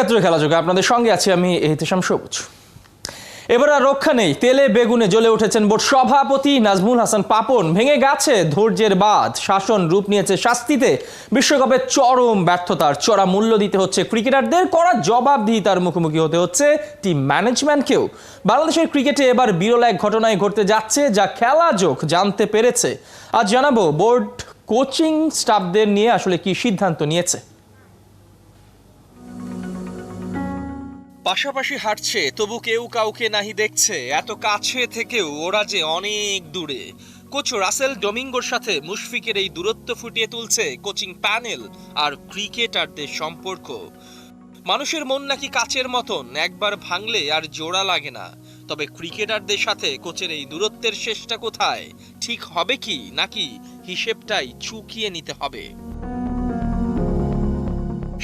একাত্তরে খেলা যোগে আপনাদের সঙ্গে আছি আমি এহতেশাম সবুজ। এবার আর রক্ষা নেই, তেলে বেগুনে জ্বলে উঠেছেন বোর্ড সভাপতি নাজমুল হাসান পাপন। ভেঙে গেছে ধৈর্যের বাঁধ, শাসন রূপ নিয়েছে শাস্তিতে। বিশ্বকাপের চরম ব্যর্থতার চড়া মূল্য দিতে হচ্ছে ক্রিকেটারদের, কড়া জবাবদিহিতার মুখোমুখি হতে হচ্ছে টিম ম্যানেজমেন্টকেও। বাংলাদেশের ক্রিকেটে এবার বিরল এক ঘটনায় ঘটতে যাচ্ছে, যা খেলা যোগ জানতে পেরেছে। আজ জানাবো বোর্ড কোচিং স্টাফদের নিয়ে আসলে কি সিদ্ধান্ত নিয়েছে। পাশাপাশি হাঁটছে তবু কেউ কাউকে নাহি দেখছে, এত কাছে থেকেও ওরা যে অনেক দূরে। কোচ রাসেল ডোমিঙ্গোর সাথে মুশফিকের এই দূরত্ব ফুটিয়ে তুলছে কোচিং প্যানেল আর ক্রিকেটারদের সম্পর্ক। মানুষের মন নাকি কাচের মতন, একবার ভাঙলে আর জোড়া লাগে না। তবে ক্রিকেটারদের সাথে কোচের এই দূরত্বের শেষটা কোথায়? ঠিক হবে কি, নাকি হিসেবটাই চুকিয়ে নিতে হবে?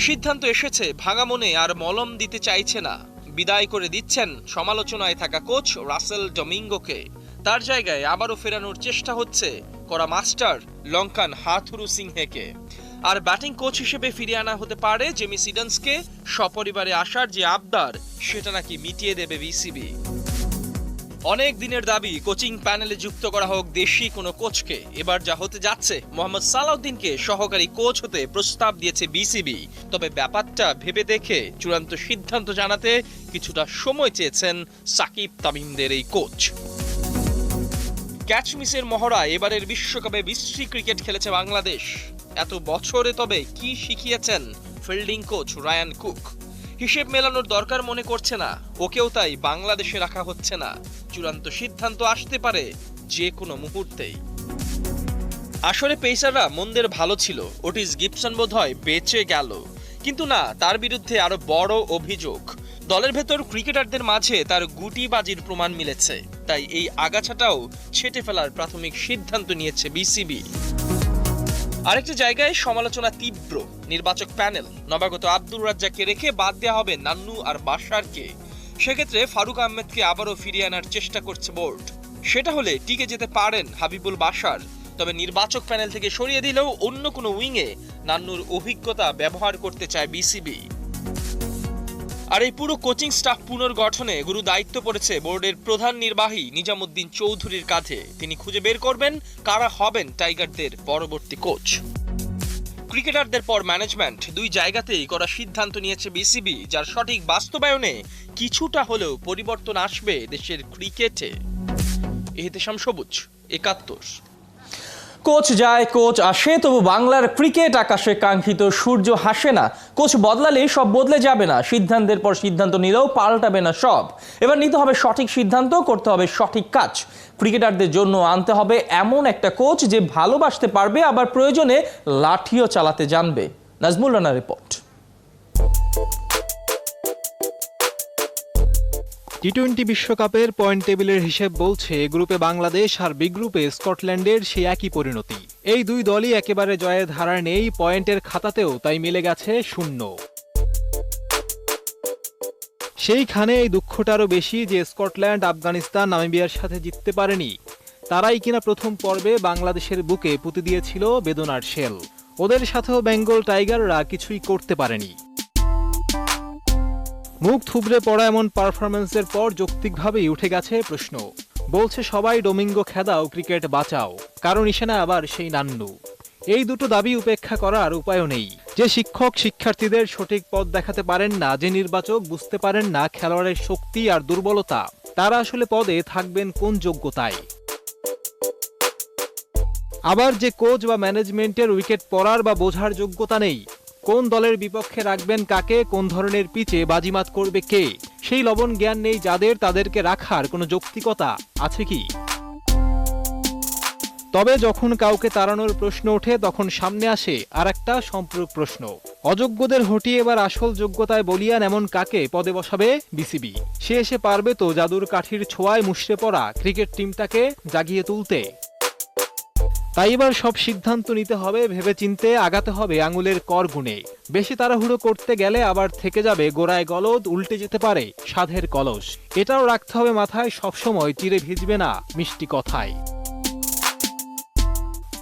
সিদ্ধান্ত এসেছে, ভাঙা মনে আর মলম দিতে চাইছে না। বিদায় করে দিচ্ছেন সমালোচনায় থাকা কোচ রাসেল ডোমিঙ্গোকে। তার জায়গায় আবারও ফেরানোর চেষ্টা হচ্ছে করা মাস্টার লঙ্কান হাথুরু সিংহেকে। আর ব্যাটিং কোচ হিসেবে ফিরিয়ে আনা হতে পারে জেমি সিডন্সকে। সপরিবারে আসার যে আবদার, সেটা নাকি মিটিয়ে দেবে বিসিবি। অনেক দিনের দাবি কোচিং প্যানেলে যুক্ত করা হোক দেশি কোনো কোচকে। এবার যা হতে যাচ্ছে, মোহাম্মদ সালাউদ্দিনকে সহকারী কোচ হতে প্রস্তাব দিয়েছে বিসিবি। তবে ব্যাপারটা ভেবে দেখে চূড়ান্ত সিদ্ধান্ত জানাতে কিছুটা সময় চেয়েছেন সাকিব তামিমদের এই কোচ। ক্যাচ মিসের মহড়া এবারের বিশ্বকাপে বিশ্রী ক্রিকেট খেলেছে বাংলাদেশ। এত বছরে তবে কি শিখিয়েছেন ফিল্ডিং কোচ রায়ান কুক? হিসেব মেলানোর দরকার মনে করছে না, ওকেও তাই বাংলাদেশে রাখা হচ্ছে না। চূড়ান্ত সিদ্ধান্ত আসতে পারে যে কোনো মুহূর্তেই। আসলে পেসাররা মন্দের ভালো ছিল, ওটিস গিবসন বোধহয় বেঁচে গেল। কিন্তু না, তার বিরুদ্ধে আরো বড় অভিযোগ। দলের ভেতর ক্রিকেটারদের মাঝে তার গুটিবাজির প্রমাণ মিলেছে। তাই এই আগাছাটাও ছেঁটে ফেলার প্রাথমিক সিদ্ধান্ত নিয়েছে বিসিবি। আরেকটা জায়গায় সমালোচনা তীব্র, নির্বাচক প্যানেল। নবাগত আব্দুর রাজ্জাককে রেখে বাদ দেওয়া হবে নান্নু আর বাশারকে। সেক্ষেত্রে ফারুক আহমেদকে আবারও ফিরিয়ে আনার চেষ্টা করছে বোর্ড। সেটা হলে টিকে যেতে পারেন হাবিবুল বাশার। তবে নির্বাচক প্যানেল থেকে সরিয়ে দিলেও অন্য কোনো উইংয়ে নান্নুর অভিজ্ঞতা ব্যবহার করতে চায় বিসিবি। আর এই পুরো কোচিং স্টাফ পুনর্গঠনে গুরু দায়িত্ব পড়েছে বোর্ডের প্রধান নির্বাহী নিজামুদ্দিন চৌধুরীর কাঁধে। তিনি খুঁজে বের করবেন কারা হবেন টাইগারদের পরবর্তী কোচ। ক্রিকেটারদের পর ম্যানেজমেন্ট, দুই জায়গাতেই করা সিদ্ধান্ত নিয়েছে বিসিবি, যার সঠিক বাস্তবায়নে কিছুটা হলেও পরিবর্তন আসবে দেশের ক্রিকেটে। এহতেশাম সবুজ, ৭১। কোচ যায় কোচ আসে, তবু বাংলার ক্রিকেট আকাশে কাঙ্ক্ষিত সূর্য হাসে না। কোচ বদলালেই সব বদলে যাবে না, সিদ্ধান্তের পর সিদ্ধান্ত নিলেও পাল্টাবে না সব। এবার নিতে হবে সঠিক সিদ্ধান্ত, করতে হবে সঠিক কাজ। ক্রিকেটারদের জন্য আনতে হবে এমন একটা কোচ যে ভালোবাসতে পারবে, আবার প্রয়োজনে লাঠিও চালাতে জানবে। নাজমুল রানার রিপোর্ট। টি-20 বিশ্বকাপের পয়েন্ট টেবিলের হিসেব বলছে গ্রুপে বাংলাদেশ আর বি গ্রুপে স্কটল্যান্ডের সেই একই পরিণতি। এই দুই দলই একেবারে জয়ের ধারার নেই, পয়েন্টের খাতাতেও তাই মিলে গেছে শূন্য। সেইখানে এই দুঃখটা আরও বেশি যে স্কটল্যান্ড আফগানিস্তান নামিবিয়ার সাথে জিততে পারেনি। তারাই কিনা প্রথম পর্বে বাংলাদেশের বুকে পুঁতে দিয়েছিল বেদনার শেল। ওদের সাথেও বেঙ্গল টাইগাররা কিছুই করতে পারেনি। মুখ থুবড়ে পড়া এমন পারফরম্যান্সের পর যৌক্তিকভাবেই উঠে গেছে প্রশ্ন। বলছে সবাই ডোমিঙ্গো খেদাও, ক্রিকেট বাঁচাও, কারণ ইশানা আবার সেই নান্নু। এই দুটো দাবি উপেক্ষা করার উপায়ও নেই। যে শিক্ষক শিক্ষার্থীদের সঠিক পথ দেখাতে পারেন না, যে নির্বাচক বুঝতে পারেন না খেলোয়াড়ের শক্তি আর দুর্বলতা, তারা আসলে পদে থাকবেন কোন যোগ্যতায়? আবার যে কোচ বা ম্যানেজমেন্টের উইকেট পড়ার বা বোঝার যোগ্যতা নেই, কোন দলের বিপক্ষে রাখবেন কাকে, কোন ধরনের পিচে বাজিমাত করবে কে, সেই লবণ জ্ঞান নেই যাদের, তাদেরকে রাখার কোনো যৌক্তিকতা আছে কি? তবে যখন কাউকে তাড়ানোর প্রশ্ন ওঠে, তখন সামনে আসে আর একটা সম্পূরক প্রশ্ন। অযোগ্যদের হটিয়ে এবার আসল যোগ্যতায় বলিয়ান এমন কাকে পদে বসাবে বিসিবি? সে এসে পারবে তো জাদুর কাঠির ছোঁয়ায় মুষড়ে পড়া ক্রিকেট টিমটাকে জাগিয়ে তুলতে? তাই এবার সব সিদ্ধান্ত নিতে হবে ভেবেচিন্তে, আগাতে হবে আঙুলের কর গুণে। বেশি তাড়াহুড়ো করতে গেলে আবার থেকে যাবে গোড়ায় গলদ, উল্টে যেতে পারে সাধের কলস। এটাও রাখতে হবে মাথায়, সবসময় চিরে ভিজবে না মিষ্টি কথায়।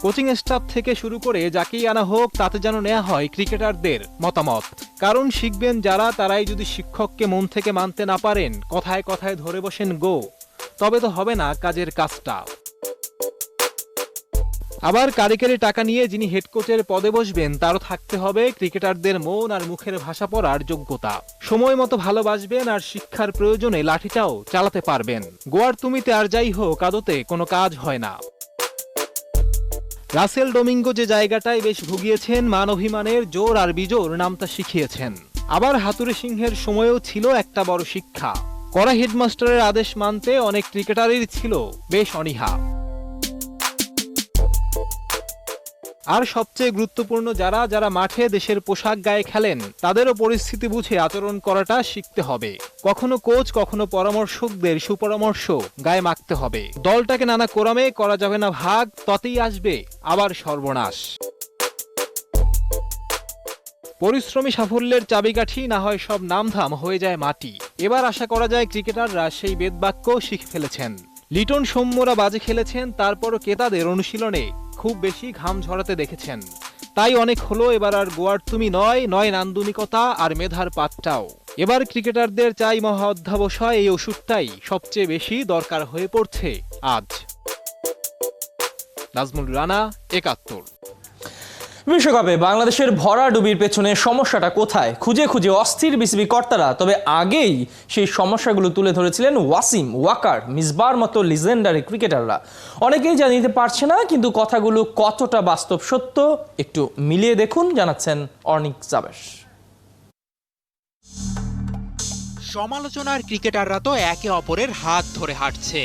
কোচিং স্টাফ থেকে শুরু করে যাকেই আনা হোক, তাতে যেন নেওয়া হয় ক্রিকেটারদের মতামত। কারণ শিখবেন যারা, তারাই যদি শিক্ষককে মন থেকে মানতে না পারেন, কথায় কথায় ধরে বসেন গো, তবে তো হবে না কাজের কাজটা। আবার কারিগরি টাকা নিয়ে যিনি হেড কোচের পদে বসবেন, তারও থাকতে হবে ক্রিকেটারদের মন আর মুখের ভাষা পড়ার যোগ্যতা। সময় মতো ভালোবাসবেন আর শিক্ষার প্রয়োজনে লাঠিটাও চালাতে পারবেন। গোয়ার তুমিতে আর যাই হোক, আদতে কোনো কাজ হয় না। রাসেল ডোমিঙ্গো যে জায়গাটায় বেশ ভুগিয়েছেন, মান অভিমানের জোর আর বিজোর নামতা শিখিয়েছেন। আবার হাতুড়ে সিংহের সময়ও ছিল একটা বড় শিক্ষা। কড়া হেডমাস্টারের আদেশ মানতে অনেক ক্রিকেটারেরই ছিল বেশ অনীহা। আর সবচেয়ে গুরুত্বপূর্ণ, যারা যারা মাঠে দেশের পোশাক গায়ে খেলেন, তাদেরও পরিস্থিতি বুঝে আচরণ করাটা শিখতে হবে। কখনো কোচ, কখনো পরামর্শকদের সুপরামর্শ গায়ে মাখতে হবে। দলটাকে নানা কোরামে করা যাবে না ভাগ, ততেই আসবে আবার সর্বনাশ। পরিশ্রমী সাফল্যের চাবিকাঠি না হয় সব নামধাম হয়ে যায় মাটি। এবার আশা করা যায় ক্রিকেটাররা সেই বেদবাক্য শিখে ফেলেছেন। লিটন সৌম্যরা বাজে খেলেছেন, তারপরও ক্রেতাদের অনুশীলনে খুব বেশি ঘাম ঝরাতে দেখেছেন। তাই অনেক হলো, এবার আর গোয়ার তুমি নয় নান্দনিকতা আর মেধার পাতটাও। এবার ক্রিকেটারদের চাই মহা অধ্যাবসায়, এই ওষুধটাই সবচেয়ে বেশি দরকার হয়ে পড়ছে আজ। নাজমুল রানা, ৭১। বিশ্বকাপে বাংলাদেশের ভরাডুবির পেছনে সমস্যাটা কোথায় খুঁজে খুঁজে অস্থির বিসিবি কর্তারা। তবে আগেই সেই সমস্যাগুলো তুলে ধরেছিলেন ওয়াসিম, ওয়াকার, মিসবার মতো লিজেন্ডারি ক্রিকেটাররা। অনেকেই জানিতে পারছে না, কিন্তু কথাগুলো কতটা বাস্তব সত্য একটু মিলিয়ে দেখুন, জানাচ্ছেন অর্নিক জাবেশ। সমালোচনার ক্রিকেটাররা তো একে অপরের হাত ধরে হাঁটছে।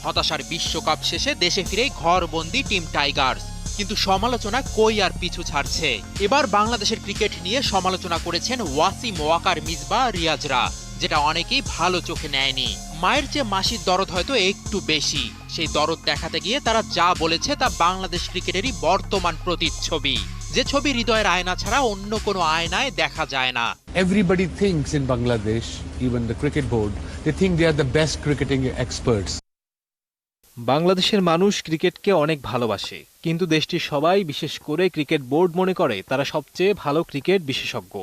হতাশার বিশ্বকাপ শেষে দেশে ফিরে ঘরবন্দি টিম টাইগার্স, কিন্তু সমালোচনা কই আর পিছু ছাড়ছে। এবার বাংলাদেশের ক্রিকেট নিয়ে সমালোচনা করেছেন ওয়াসিম, ওয়াকার, মিসবাহ, রিয়াজরা, যেটা অনেকেই ভালো চোখে নেয়নি। মায়ের চেয়ে মাসির দরদ হয়তো একটু বেশি। সেই দরদ দেখাতে গিয়ে তারা যা বলেছে তা বাংলাদেশ ক্রিকেটেরই বর্তমান প্রতিচ্ছবি, যে ছবি হৃদয়ের আয়না ছাড়া অন্য কোনো আয়নায় দেখা যায় না। Everybody thinks in Bangladesh, even the cricket board, they think they are the best cricketing experts. বাংলাদেশের মানুষ ক্রিকেটকে অনেক ভালোবাসে, কিন্তু দেশটির সবাই, বিশেষ করে ক্রিকেট বোর্ড, মনে করে তারা সবচেয়ে ভালো ক্রিকেট বিশেষজ্ঞ।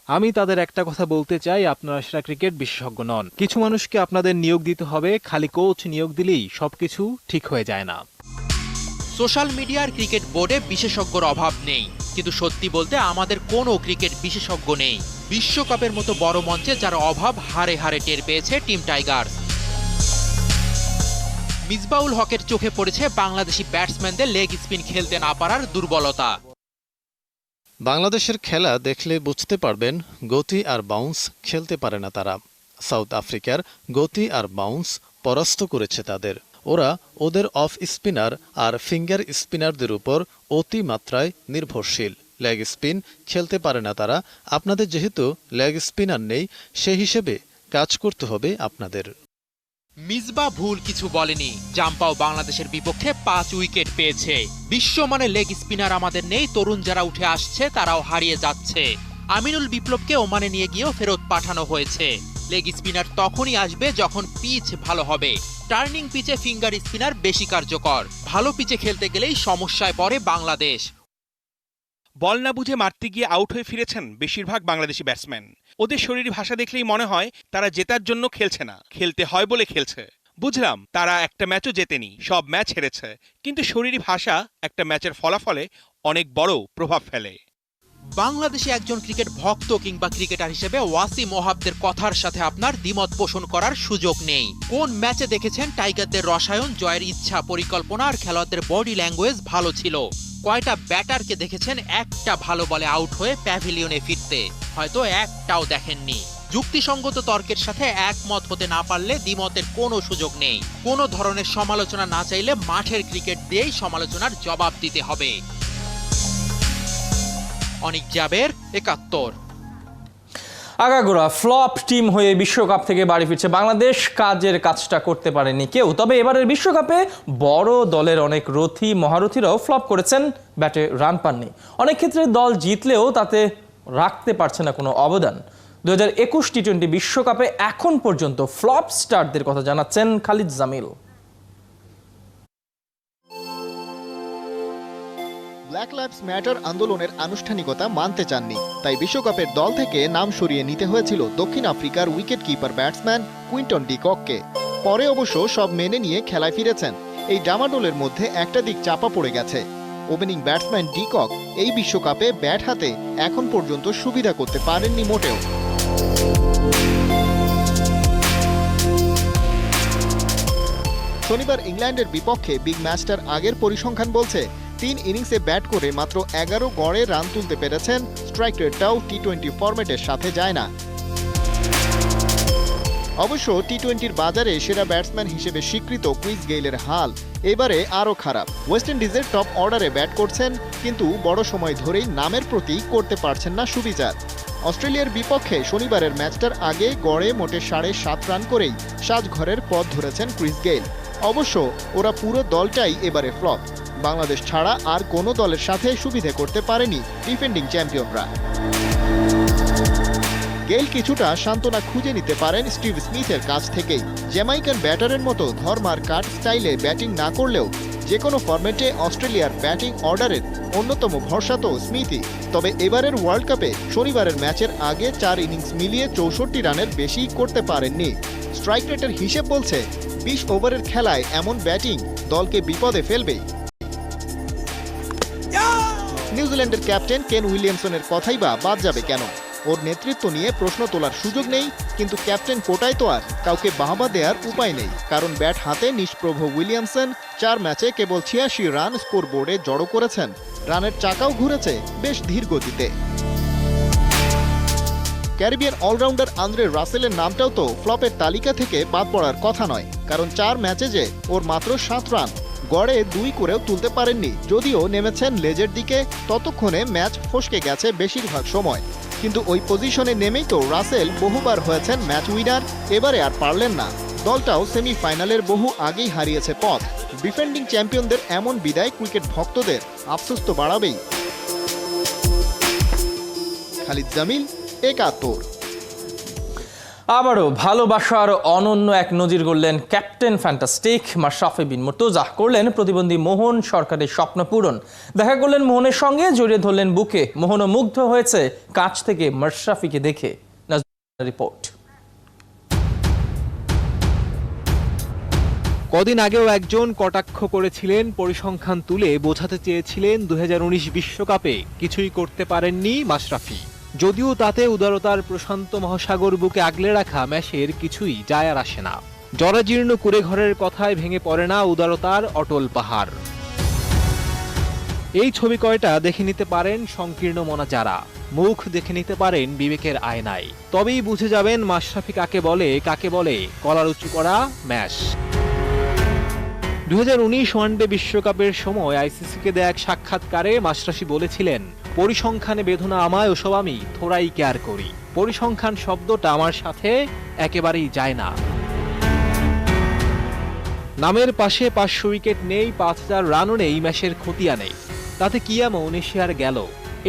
আমি তাদের একটা কথা বলতে চাই, আপনারা সেরা ক্রিকেট বিশেষজ্ঞ নন। কিছু মানুষকে আপনাদের নিয়োগ দিতে হবে, খালি কোচ নিয়োগ দিলেই সবকিছু ঠিক হয়ে যায় না। সোশ্যাল মিডিয়ার ক্রিকেট বোর্ডে বিশেষজ্ঞর অভাব নেই, কিন্তু সত্যি বলতে আমাদের কোনো ক্রিকেট বিশেষজ্ঞ নেই। বিশ্বকাপের মতো বড় মঞ্চে যার অভাব হারে হারে টের পেয়েছে টিম টাইগার্স। মিসবাউল হকের চোখে পড়েছে বাংলাদেশি ব্যাটসম্যানদের লেগ স্পিন খেলতে না পারার দুর্বলতা। বাংলাদেশের খেলা দেখলে বুঝতে পারবেন, গতি আর বাউন্স খেলতে পারে না তারা। সাউথ আফ্রিকার গতি আর বাউন্স পরাস্ত করেছে তাদের। ওরা ওদের অফ স্পিনার আর ফিঙ্গার স্পিনারদের উপর অতিমাত্রায় নির্ভরশীল। লেগ স্পিন খেলতে পারে না তারা। আপনাদের যেহেতু লেগ স্পিনার নেই, সেই হিসেবে কাজ করতে হবে আপনাদের। মিসবাহ ভুল কিছু বলেনি। জাম্পাও বাংলাদেশের বিপক্ষে 5 উইকেট পেয়েছে। বিশ্বমানের লেগ স্পিনার আমাদের নেই, তরুণ যারা উঠে আসছে তারাও হারিয়ে যাচ্ছে। আমিনুল বিপ্লবকে ওমানে নিয়ে গিয়েও ফেরত পাঠানো হয়েছে। লেগ স্পিনার তখনই আসবে যখন পিচ ভালো হবে। টার্নিং পিচে ফিঙ্গার স্পিনার বেশি কার্যকর। ভালো পিচে খেলতে গেলেই সমস্যায় পড়ে বাংলাদেশ। বল না বুঝে মারতে গিয়ে আউট হয়ে ফিরেছেন বেশিরভাগ বাংলাদেশি ব্যাটসম্যান। ওদের শরীরী ভাষা দেখলেই মনে হয় তারা জেতার জন্য খেলছে না, খেলতে হয় বলে খেলছে। বুঝলাম তারা একটা ম্যাচও জেতেনি, সব ম্যাচ হেরেছে, কিন্তু শরীরী ভাষা একটা ম্যাচের ফলাফলে অনেক বড় প্রভাব ফেলে। বাংলাদেশে একজন ক্রিকেট ভক্ত কিংবা ক্রিকেটার হিসেবে ওয়াসিম ওহাবদের কথার সাথে আপনার দ্বিমত পোষণ করার সুযোগ নেই। কোন ম্যাচে দেখেছেন টাইগারদের রসায়ন, জয়ের ইচ্ছা, পরিকল্পনা আর খেলোয়াড়দের বডি ল্যাঙ্গুয়েজ ভালো ছিল? কয়টা ব্যাটারকে দেখেছেন একটা ভালো বলে আউট হয়ে প্যাভিলিয়নে ফিরতে? হয়তো একটাও দেখেননি। যুক্তিসঙ্গত তর্কের সাথে একমত হতে না পারলে দ্বিমতের কোনো সুযোগ নেই। কোনো ধরনের সমালোচনা না চাইলে মাঠের ক্রিকেট দিয়েই সমালোচনার জবাব দিতে হবে। অনিক জাবের, ৭১। আগাগোড়া ফ্লপ টিম হয়ে বিশ্বকাপ থেকে বাড়ি ফিরছে বাংলাদেশ। কাজের কাজটা করতে পারেনি কেউ। তবে এবারের বিশ্বকাপে বড় দলের অনেক রথী মহারথীরাও ফ্লপ করেছেন, ব্যাটে রান পাননি। অনেক ক্ষেত্রে দল জিতলেও তাতে রাখতে পারছে না কোনো অবদান। 2021 টি-20 বিশ্বকাপে এখন পর্যন্ত ফ্লপ স্টারদের কথা জানাচ্ছেন Khalid Jamil. Black lives matter আন্দোলনের আনুষ্ঠানিকতা মানতে চাননি, তাই বিশ্বকাপের দল থেকে নাম সরিয়ে নিতে হয়েছিল দক্ষিণ আফ্রিকার wicket keeper batsman Quinton de কককে। পরে অবশ্য সব মেনে নিয়ে খেলায় ফিরেছেন। এই ডামাডোলের মধ্যে একটা দিক চাপা পড়ে গেছে, ওপেনিং ব্যাটসম্যান ডি কক এই বিশ্বকাপে ব্যাট হাতে এখন পর্যন্ত সুবিধা করতে পারেননি মোটেও। শনিবার ইংল্যান্ডের বিপক্ষে বিগ ম্যাচটার আগের পরিসংখ্যান বলছে 3 ইনিংসে ব্যাট করে মাত্র 11 গড়ে রান তুলতে পেরেছেন। স্ট্রাইক রেটটাও টি-20 ফরম্যাটের সাথে যায় না। অবশ্য টি-20-র বাজারে সেরা ব্যাটসম্যান হিসেবে স্বীকৃত ক্রিস গেইলের হাল এবারে আরও খারাপ। ওয়েস্ট ইন্ডিজের টপ অর্ডারে ব্যাট করছেন, কিন্তু বড় সময় ধরেই নামের প্রতি করতে পারছেন না সুবিচার। অস্ট্রেলিয়ার বিপক্ষে শনিবারের ম্যাচটার আগে গড়ে মোটে 7.5 রান করেই সাজঘরের পথ ধরেছেন ক্রিস গেইল। অবশ্য ওরা পুরো দলটাই এবারে ফ্লপ। বাংলাদেশ ছাড়া আর কোনো দলের সাথে সুবিধে করতে পারেনি ডিফেন্ডিং চ্যাম্পিয়নরা। গেইল কিছুটা সান্ত্বনা খুঁজে নিতে পারেন স্টিভ স্মিথের কাছ থেকেই। জ্যামাইকান ব্যাটারের মতো ধরমার কাট স্টাইলে ব্যাটিং না করলেও যে কোনো ফরম্যাটে অস্ট্রেলিয়ার ব্যাটিং অর্ডারের অন্যতম ভরসা তো স্মিথই। তবে এবারের ওয়ার্ল্ড কাপে শনিবারের ম্যাচের আগে 4 ইনিংস মিলিয়ে 64 রানের বেশি করতে পারেননি। স্ট্রাইক রেটের হিসেব বলছে 20 ওভারের খেলায় এমন ব্যাটিং দলকে বিপদে ফেলবে। নিউজিল্যান্ডের ক্যাপ্টেন কেন উইলিয়ামসনের কথাই বা বাদ যাবে কেন? ওর নেতৃত্ব নিয়ে প্রশ্ন তোলার সুযোগ নেই, কিন্তু ক্যাপ্টেন কোটায় তো আর কাউকে বাহবা দেওয়ার উপায় নেই। কারণ ব্যাট হাতে নিষ্প্রভ উইলিয়ামসন 4 ম্যাচে কেবল 86 রান স্কোর বোর্ডে জড়ো করেছেন। রানের চাকাও ঘুরেছে বেশ ধীর গতিতে। ক্যারিবিয়ান অলরাউন্ডার আন্দ্রে রাসেলের নামটাও তো ফ্লপের তালিকা থেকে বাদ পড়ার কথা নয়, কারণ 4 ম্যাচে যে ওর মাত্র 7 রান, গড়ে 2 করেও তুলতে পারেননি। যদিও নেমেছেন লেজের দিকে, ততক্ষণে ম্যাচ ফসকে গেছে বেশিরভাগ সময়। কিন্তু ওই পজিশনে নেমেই তো রাসেল বহুবার হয়েছেন ম্যাচ উইনার, এবারে আর পারলেন না। দলটাও সেমিফাইনালের বহু আগেই হারিয়েছে পথ। ডিফেন্ডিং চ্যাম্পিয়নদের এমন বিদায় ক্রিকেট ভক্তদের আফসোস তো বাড়াবেই। খালিদ জামিল, 71। আবারও ভালোবাসার অনন্য এক নজির গড়লেন ক্যাপ্টেন ফ্যান্টাস্টিক মাশরাফি বিন মুর্তজা। করলেন প্রতিবন্ধী মোহন সরকারের স্বপ্ন পূরণ। দেখা করলেন মোহনের সঙ্গে, জড়িয়ে ধরলেন বুকে। মোহনও মুগ্ধ হয়েছে কাছ থেকে মাশরাফিকে দেখে। রিপোর্ট। কদিন আগেও একজন কটাক্ষ করেছিলেন, পরিসংখ্যান তুলে বোঝাতে চেয়েছিলেন 2019 বিশ্বকাপে কিছুই করতে পারেননি মাশরাফি। যদিও তাতে উদারতার প্রশান্ত মহাসাগর বুকে আগলে রাখা ম্যাচের কিছুই যায় আর আসে না। জরাজীর্ণ কুঁড়েঘরের কথায় ভেঙে পড়ে না উদারতার অটল পাহাড়। এই ছবি কয়টা দেখে নিতে পারেন সংকীর্ণ মনা যারা, মুখ দেখে নিতে পারেন বিবেকের আয়নায়, তবেই বুঝে যাবেন মাশরাফি কাকে বলে কলার উঁচু করা ম্যাচ। 2019 ওয়ানডে বিশ্বকাপের সময় আইসিসিকে দেয়া এক সাক্ষাৎকারে মাশরাফি বলেছিলেন, পরিসংখ্যানে বেদনা আমায়, ওসব আমি থোড়াই কেয়ার করি। পরিসংখ্যান শব্দটা আমার সাথে একেবারেই যায় না। নামের পাশে 500 উইকেট নেই, 5000 রানও নেই, ম্যাচের খতিয়া নেই, তাতে কি এমন এসে আর গেল?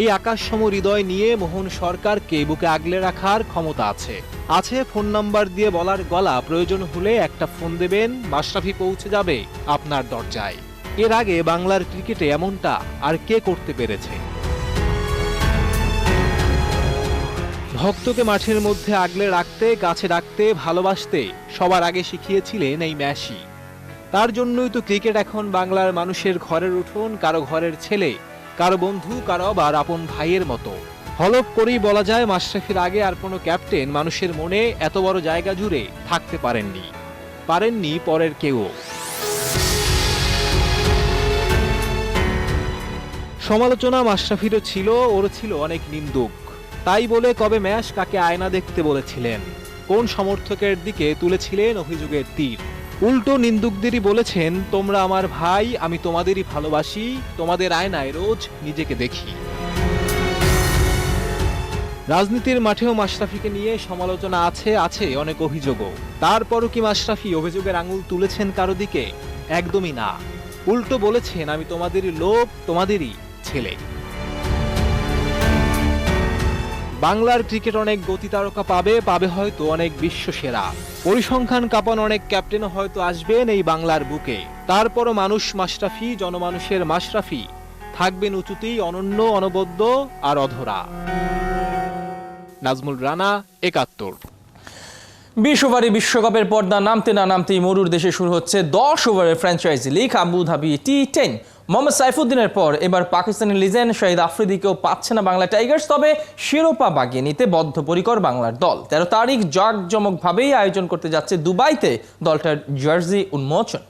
এই আকাশসম হৃদয় নিয়ে মোহন সরকারকে বুকে আগলে রাখার ক্ষমতা আছে ফোন নাম্বার দিয়ে বলার গলা, প্রয়োজন হলে একটা ফোন দেবেন, মাশরাফি পৌঁছে যাবে আপনার দরজায়। এর আগে বাংলার ক্রিকেটে এমনটা আর কে করতে পেরেছে? ভক্তকে মাঠের মধ্যে আগলে রাখতে, কাছে রাখতে, ভালোবাসতে সবার আগে শিখিয়েছিলেন এই ম্যাচই। তার জন্যই তো ক্রিকেট এখন বাংলার মানুষের ঘরের উঠোন, কারো ঘরের ছেলে, কারো বন্ধু, কারো আবার আপন ভাইয়ের মতো। হলফ করেই বলা যায় মাশরাফির আগে আর কোনো ক্যাপ্টেন মানুষের মনে এত বড় জায়গা জুড়ে থাকতে পারেননি পরের কেউ। সমালোচনা মাশরাফিরও ছিল, ওর ছিল অনেক নিন্দুক। তাই বলে কবে ম্যাচ কাকে আয়না দেখতে বলেছিলেন, কোন সমর্থকের দিকে তুলেছিলেন অভিযোগের তীর। উল্টো নিন্দুকদেরই বলেছেন, তোমরা আমার ভাই, আমি তোমাদেরই ভালোবাসি, তোমাদের আয়নায় রোজ নিজেকে দেখি। রাজনীতির মাঠেও মাশরাফিকে নিয়ে সমালোচনা আছে অনেক অভিযোগও। তারপরও কি মাশরাফি অভিযোগের আঙুল তুলেছেন কারো দিকে? একদমই না। উল্টো বলেছেন, আমি তোমাদেরই লোক, তোমাদেরই ছেলে। বাংলার ক্রিকেট অনেক গতি তারকা পাবে হয়তো অনেক বিশ্বসেরা। পরিসংখ্যান কাঁপানো অনেক ক্যাপ্টেনও হয়তো আসবেন এই বাংলার বুকে। তারপরও মানুষ মাশরাফি, জনমানুষের মাশরাফি থাকবেন উঁচুতেই অনন্য, অনবদ্য আর অধরা। নাজমুল রানা, ৭১। 20 ওভারে বিশ্বকাপের পর্দা নামতে না নামতেই মরুর দেশে শুরু হচ্ছে 10 ওভারের franchise league Abu Dhabi T10। Mohammad সাইফুদ্দিনের পর এবার পাকিস্তানি লিজেন্ড শাহিদ আফ্রিদিকেও পাচ্ছে না বাংলা টাইগার্স, তবে শিরোপা বাগিয়ে নিতে বদ্ধপরিকর বাংলার দল। 13 তারিখ জাঁকজমকভাবেই আয়োজন করতে যাচ্ছে দুবাইতে দলটার জার্সি উন্মোচন।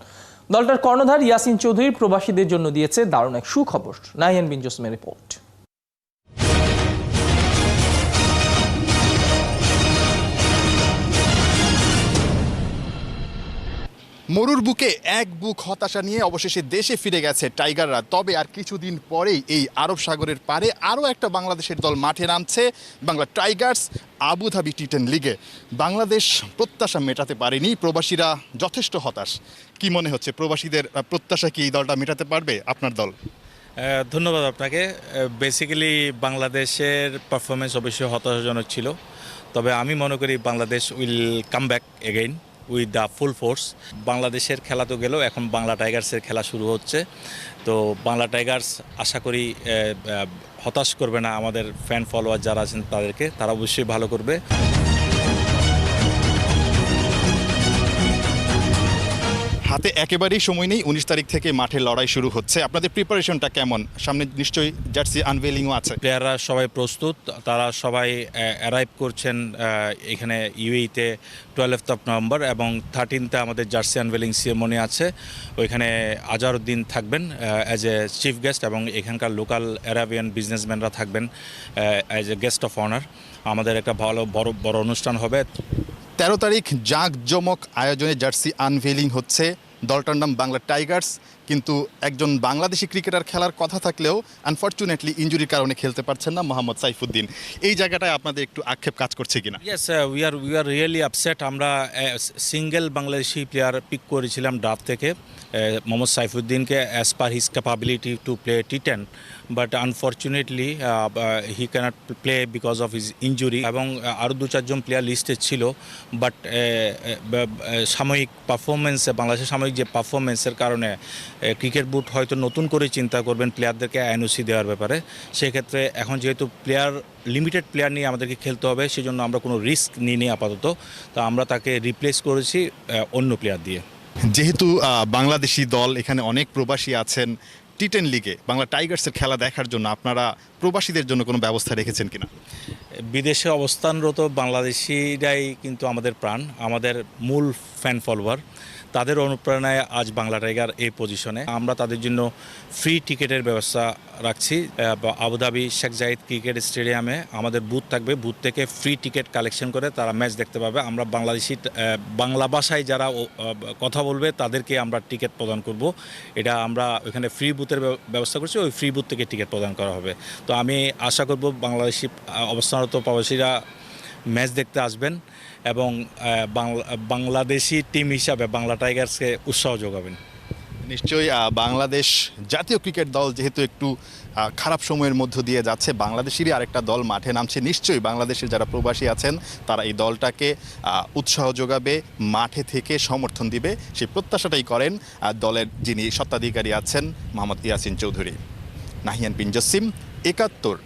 দলটার কর্ণধার ইয়াসিন চৌধুরী প্রবাসীদের জন্য দিয়েছে দারুণ এক সুখবর। নাহিয়ান বিন জোসমের রিপোর্ট। মরুর বুকে এক বুক হতাশা নিয়ে অবশেষে দেশে ফিরে গেছে টাইগাররা। তবে আর কিছুদিন পরেই এই আরব সাগরের পারে আরও একটা বাংলাদেশের দল মাঠে নামছে, বাংলা টাইগার্স আবুধাবি T10 লিগে। বাংলাদেশ প্রত্যাশা মেটাতে পারেনি, প্রবাসীরা যথেষ্ট হতাশ। কি মনে হচ্ছে, প্রবাসীদের প্রত্যাশা কি এই দলটা মেটাতে পারবে আপনার দল? ধন্যবাদ আপনাকে। বেসিক্যালি বাংলাদেশের পারফরমেন্স অবশ্যই হতাশাজনক ছিল, তবে আমি মনে করি Bangladesh will come back again with the full force. বাংলাদেশের খেলা তো গেল, এখন বাংলা টাইগার্সের খেলা শুরু হচ্ছে। তো বাংলা টাইগার্স আশা করি হতাশ করবে না আমাদের ফ্যান ফলোয়ার যারা আছেন তাদেরকে, তারা অবশ্যই ভালো করবে। হাতে একেবারেই সময় নেই, 19 তারিখ থেকে মাঠে লড়াই শুরু হচ্ছে। আপনাদের প্রিপারেশনটা কেমন? সামনে নিশ্চয়ই জার্সি আনভেলিংও আছে। প্লেয়াররা সবাই প্রস্তুত, তারা সবাই অ্যারাইভ করছেন এখানে ইউএইতে 12th of November, এবং 13th আমাদের জার্সি আনভেলিং সিরিমনি আছে। ওইখানে আজহারউদ্দিন থাকবেন অ্যাজ এ চিফ গেস্ট, এবং এখানকার লোকাল অ্যারাবিয়ান বিজনেসম্যানরা থাকবেন as a guest of honour. আমাদের একটা ভালো বড় অনুষ্ঠান হবে। 13 তারিখ জাঁকজমক আয়োজনে জার্সি আনভেলিং হচ্ছে। দলটার নাম বাংলা টাইগার্স, কিন্তু একজন বাংলাদেশি ক্রিকেটার খেলার কথা থাকলেও আনফর্চুনেটলি ইনজুরির কারণে খেলতে পারছেন না মোহাম্মদ সাইফুদ্দিন। এই জায়গাটায় আপনাদের একটু আক্ষেপ কাজ করছে কিনা? Yes, we are really upset. আমরা সিঙ্গেল বাংলাদেশি প্লেয়ার পিক করেছিলাম ড্রাফট থেকে, মোহাম্মদ সাইফুদ্দিনকে as per his capability to play T10, but unfortunately he can't play because of his injury. এবং আরও 2-4 জন প্লেয়ার লিস্টে ছিল, বাট সাময়িক পারফরমেন্সে, বাংলাদেশের সাময়িক যে পারফরমেন্সের কারণে ক্রিকেট বোর্ড হয়তো নতুন করে চিন্তা করবেন প্লেয়ারদেরকে এনওসি দেওয়ার ব্যাপারে। সেক্ষেত্রে এখন যেহেতু লিমিটেড প্লেয়ার নিয়ে আমাদেরকে খেলতে হবে, সেজন্য আমরা কোনো রিস্ক নিইনি আপাতত। তো আমরা তাকে রিপ্লেস করেছি অন্য প্লেয়ার দিয়ে। যেহেতু বাংলাদেশি দল, এখানে অনেক প্রবাসী আছেন, T10 লিগে বাংলা টাইগার্সের খেলা দেখার জন্য আপনারা প্রবাসীদের জন্য কোনো ব্যবস্থা রেখেছেন কিনা? বিদেশে অবস্থানরত বাংলাদেশিরাই কিন্তু আমাদের প্রাণ, আমাদের মূল ফ্যান ফলোয়ার। তাদের অনুপ্রেরণায় আজ বাংলা টাইগার এই পজিশনে। আমরা তাদের জন্য ফ্রি টিকিটের ব্যবস্থা রাখছি। আবুধাবি শেখ জায়েদ ক্রিকেট স্টেডিয়ামে আমাদের বুথ থাকবে, বুথ থেকে ফ্রি টিকিট কালেকশন করে তারা ম্যাচ দেখতে পাবে। আমরা বাংলা ভাষায় যারা কথা বলবে তাদেরকে আমরা টিকিট প্রদান করব। এটা আমরা ওইখানে ফ্রি বুথের ব্যবস্থা করছি, ওই ফ্রি বুথ থেকে টিকিট প্রদান করা হবে। তো আমি আশা করব বাংলাদেশি অবস্থানরত প্রবাসীরা ম্যাচ দেখতে আসবেন এবং বাংলাদেশি টিম হিসাবে বাংলা টাইগার্সকে উৎসাহ যোগাবেন। নিশ্চয়ই বাংলাদেশ জাতীয় ক্রিকেট দল যেহেতু একটু খারাপ সময়ের মধ্য দিয়ে যাচ্ছে, বাংলাদেশেরই আরেকটা দল মাঠে নামছে। নিশ্চয়ই বাংলাদেশের যারা প্রবাসী আছেন তারা এই দলটাকে উৎসাহ যোগাবে, মাঠে থেকে সমর্থন দিবে, সেই প্রত্যাশাটাই করেন দলের যিনি স্বত্বাধিকারী আছেন মোহাম্মদ ইয়াসিন চৌধুরী। নাহিয়ান বিন জসিম, ৭১,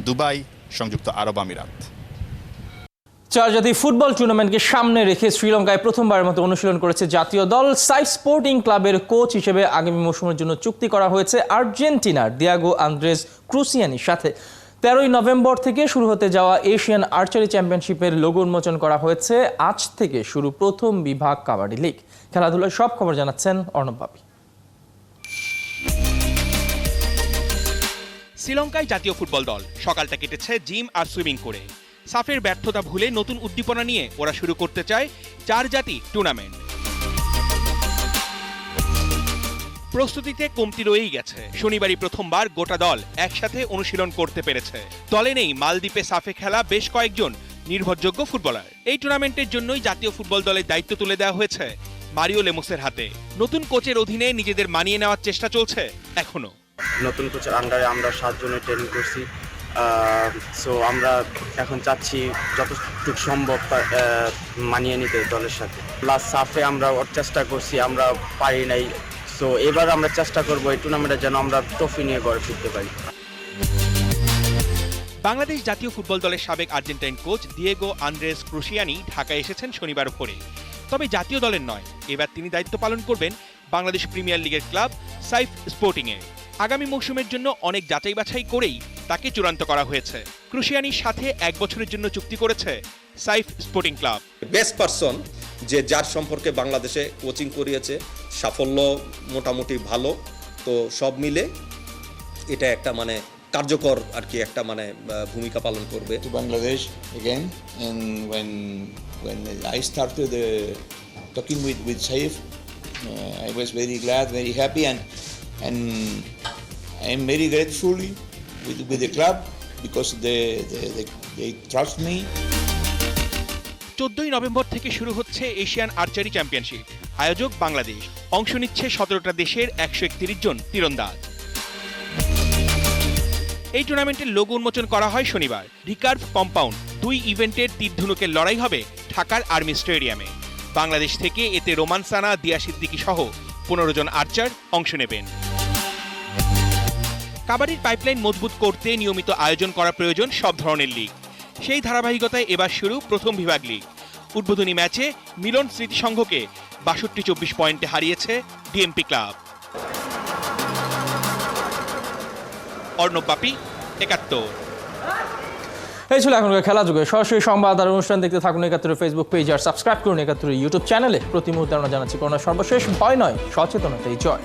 দুবাই, সংযুক্ত আরব আমিরাত। 4 জাতীয় ফুটবল টুর্নামেন্টকে সামনে রেখে শ্রীলঙ্কায় প্রথমবারের মতো অনুশীলন করেছে জাতীয় দল। সাইফ স্পোর্টিং ক্লাবের কোচ হিসেবে আগামী মৌসুমের জন্য চুক্তি করা হয়েছে আর্জেন্টিনার দিয়াগো আন্দ্রেস ক্রুসিয়ানির সাথে। 13ই নভেম্বর থেকে শুরু হতে যাওয়া এশিয়ান আর্চারি চ্যাম্পিয়নশিপের লোগো উন্মোচন করা হয়েছে। আজ থেকে শুরু প্রথম বিভাগ কাবাডি লিগ। খেলাধুলার সব খবর জানাচ্ছেন অর্ণব বাপি। শ্রীলঙ্কায় জাতীয় ফুটবল দল সকালটা কেটেছে জিম আর সুইমিং করে। সাফের ব্যর্থতা ভুলে নতুন উদ্দীপনা নিয়ে ওরা শুরু করতে চায় 4 জাতি টুর্নামেন্ট। প্রস্তুতিতে কমতি রয়েই গেছে। শনিবারই প্রথমবার গোটা দল একসাথে অনুশীলন করতে পেরেছে। দলে নেই মালদ্বীপে সাফে খেলা বেশ কয়েকজন নির্ভরযোগ্য ফুটবলার। এই টুর্নামেন্টের জন্যই জাতীয় ফুটবল দলের দায়িত্ব তুলে দেওয়া হয়েছে মারিও লেমোসের হাতে। নতুন কোচের অধীনে নিজেদের মানিয়ে নেওয়ার চেষ্টা চলছে এখনো। নতুন কোচের আন্ডারে আমরা 7 জনের ট্রেনিং করছি। সো আমরা এখন চাচ্ছি যতটুকু সম্ভব মানিয়ে নিতে দলের সাথে। লাস্ট সাফে আমরা ওর চেষ্টা করছি, আমরা পারি নাই। সো এবার আমরা চেষ্টা করবো এই টুর্নামেন্টে যেন আমরা ট্রফি নিয়ে ঘরে ফিরতে পারি। বাংলাদেশ জাতীয় ফুটবল দলের সাবেক আর্জেন্টাইন কোচ দিয়েগো আন্দ্রেস ক্রুশিয়ানি ঢাকায় এসেছেন শনিবার ভোরে। তবে জাতীয় দলের নয়, এবার তিনি দায়িত্ব পালন করবেন বাংলাদেশ প্রিমিয়ার লিগের ক্লাব সাইফ স্পোর্টিংয়ে। আগামী মৌসুমের জন্য অনেক যাচাই বাছাই করেই তাকে চূড়ান্ত করা হয়েছে। ক্রুশিয়ানির সাথে 1 বছরের জন্য চুক্তি করেছে Saif sporting club. Best person যে যার সম্পর্কে বাংলাদেশে কোচিং করিয়েছে, সাফল্য মোটামুটি ভালো, তো সব মিলে এটা একটা মানে কার্যকর আর কি একটা মানে ভূমিকা পালন করবে। To Bangladesh again, and when I started talking with Saif, I was very glad, very happy, and I'm very grateful with the club because they trust me. 14ই নভেম্বর থেকে শুরু হচ্ছে এশিয়ান আর্চারি চ্যাম্পিয়নশিপ। আয়োজক বাংলাদেশ। অংশ নিচ্ছে 17টা দেশের 131 জন তীরন্দাজ। এই টুর্নামেন্টের লোগো উন্মোচন করা হয় শনিবার। রিকার্ভ কম্পাউন্ড 2 ইভেন্টের তীরধনুকের লড়াই হবে ঢাকার আর্মি স্টেডিয়ামে। বাংলাদেশ থেকে এতে রোমান সানা, দিয়া সিদ্দিকী সহ 15 জন আর্চার অংশ নেবেন। কাবাডির পাইপলাইন মজবুত করতে নিয়মিত আয়োজন করা প্রয়োজন সব ধরনের লিগ। সেই ধারাবাহিকতায় এবার শুরু প্রথম বিভাগ লিগ। উদ্বোধনী ম্যাচে মিলন স্মৃতিসংঘকে 62-24 পয়েন্টে হারিয়েছে ডিএমপি ক্লাব। অর্ণব বাপি, 71। এই ছিল এখনকার খেলা যুগে। সরাসরি সংবাদ আর অনুষ্ঠান দেখতে থাকুন 71 ফেসবুক পেজ আর সাবস্ক্রাইব করুন 71 ইউটিউব চ্যানেলে। প্রতি মুহূর্তে আমরা জানাচ্ছি করোনা সর্বশেষ। ভয় নয়, সচেতনতাই জয়।